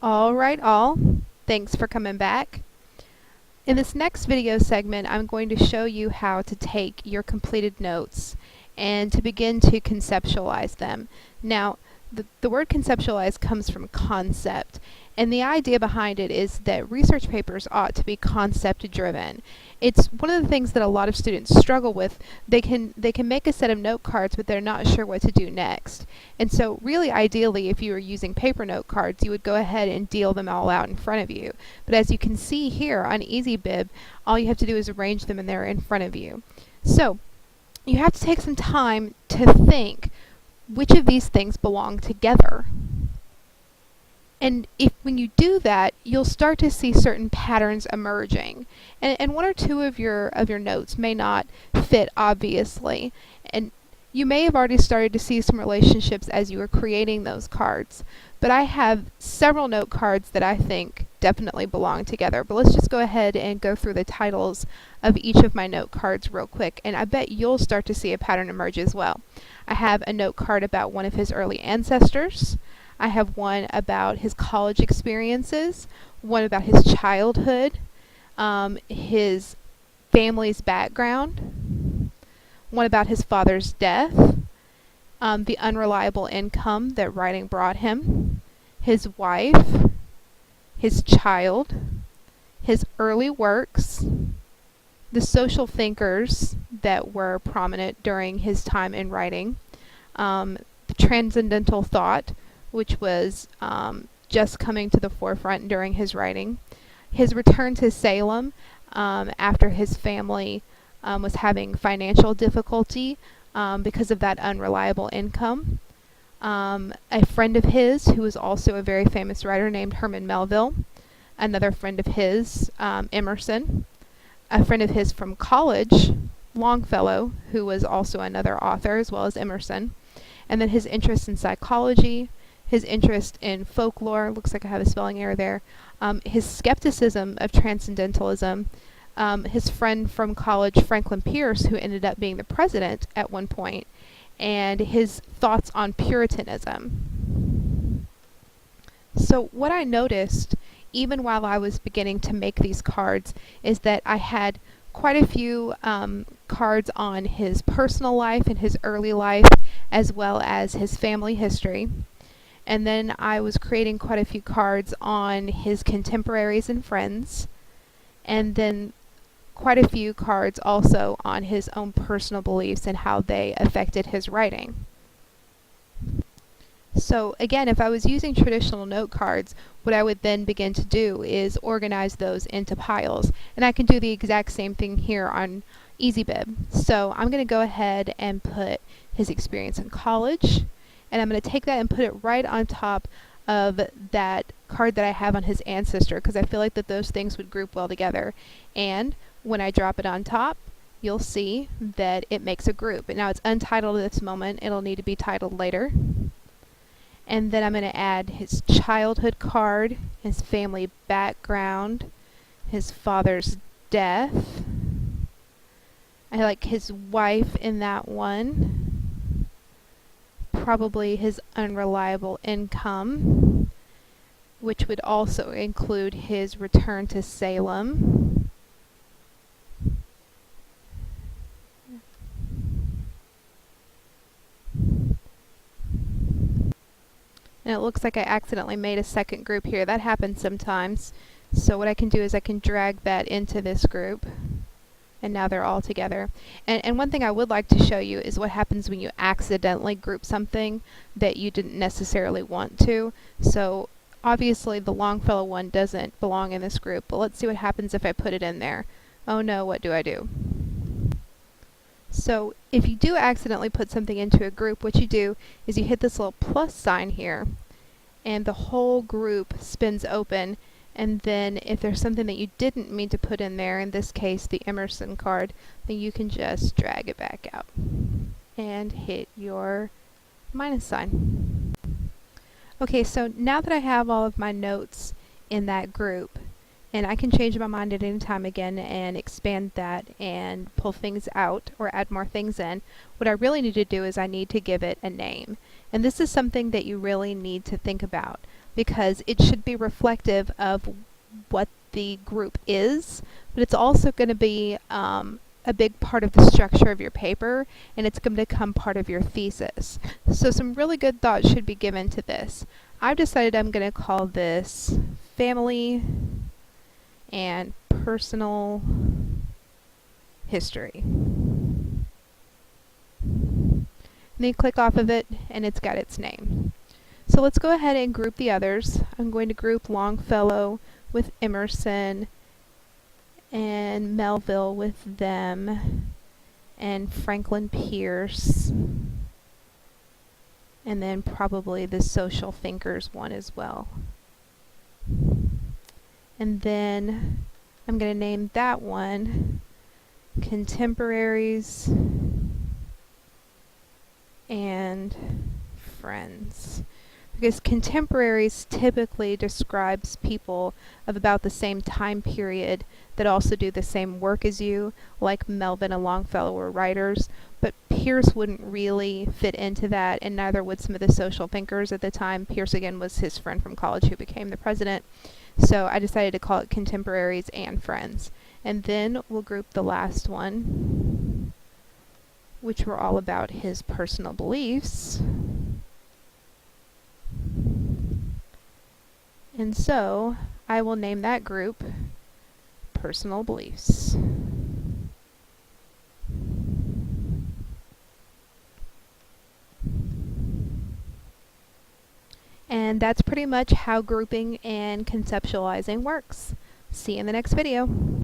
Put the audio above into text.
All. Thanks for coming back. In this next video segment, I'm going to show you how to take your completed notes and to begin to conceptualize them. Now, the word conceptualize comes from concept, and the idea behind it is that research papers ought to be concept driven. It's one of the things that a lot of students struggle with. They can make a set of note cards, but they're not sure what to do next. And so really ideally, if you were using paper note cards, you would go ahead and deal them all out in front of you. But as you can see here on Easybib, all you have to do is arrange them and they're in front of you. So you have to take some time to think which of these things belong together. And when you do that, you'll start to see certain patterns emerging. And one or two of your notes may not fit obviously. And you may have already started to see some relationships as you were creating those cards. But I have several note cards that I think definitely belong together. But let's just go ahead and go through the titles of each of my note cards real quick, and I bet you'll start to see a pattern emerge as well. I have a note card about one of his early ancestors. I have one about his college experiences, one about his childhood, his family's background, one about his father's death, the unreliable income that writing brought him, his wife, his child, his early works, the social thinkers that were prominent during his time in writing, the transcendental thought, which was just coming to the forefront during his writing, his return to Salem after his family was having financial difficulty because of that unreliable income, a friend of his who was also a very famous writer named Herman Melville, another friend of his, Emerson, a friend of his from college, Longfellow, who was also another author as well as Emerson, and then his interest in psychology, his interest in folklore, looks like I have a spelling error there, his skepticism of transcendentalism, his friend from college, Franklin Pierce, who ended up being the president at one point, and his thoughts on Puritanism. So what I noticed, even while I was beginning to make these cards, is that I had quite a few cards on his personal life and his early life, as well as his family history. And then I was creating quite a few cards on his contemporaries and friends, and then quite a few cards also on his own personal beliefs and how they affected his writing. So again, if I was using traditional note cards, what I would then begin to do is organize those into piles. And I can do the exact same thing here on Easybib. So I'm going to go ahead and put his experience in college, and I'm going to take that and put it right on top of that card that I have on his ancestor, because I feel like that those things would group well together. And when I drop it on top, you'll see that it makes a group. And now it's untitled at this moment. It'll need to be titled later. And then I'm going to add his childhood card, his family background, his father's death. I like his wife in that one. Probably his unreliable income, which would also include his return to Salem. And it looks like I accidentally made a second group here. That happens sometimes. So what I can do is I can drag that into this group. And now they're all together. And one thing I would like to show you is what happens when you accidentally group something that you didn't necessarily want to. So obviously the Longfellow one doesn't belong in this group, but let's see what happens if I put it in there. Oh no, what do I do? So if you do accidentally put something into a group, what you do is you hit this little plus sign here, and the whole group spins open. And then if there's something that you didn't mean to put in there, in this case the Emerson card, then you can just drag it back out and hit your minus sign. Okay, so now that I have all of my notes in that group, and I can change my mind at any time again and expand that and pull things out or add more things in, what I really need to do is I need to give it a name. And this is something that you really need to think about. because it should be reflective of what the group is, but it's also going to be a big part of the structure of your paper, and it's going to become part of your thesis. So some really good thought should be given to this. I've decided I'm going to call this Family and Personal History. And then click off of it, and it's got its name. So let's go ahead and group the others. I'm going to group Longfellow with Emerson, and Melville with them, and Franklin Pierce, and then probably the social thinkers one as well. And then I'm going to name that one Contemporaries and Friends, because contemporaries typically describes people of about the same time period that also do the same work as you, like Melvin and Longfellow were writers, but Pierce wouldn't really fit into that, and neither would some of the social thinkers at the time. Pierce, again, was his friend from college who became the president. So I decided to call it Contemporaries and Friends. And then we'll group the last one, which were all about his personal beliefs. And so I will name that group Personal Beliefs. And that's pretty much how grouping and conceptualizing works. See you in the next video.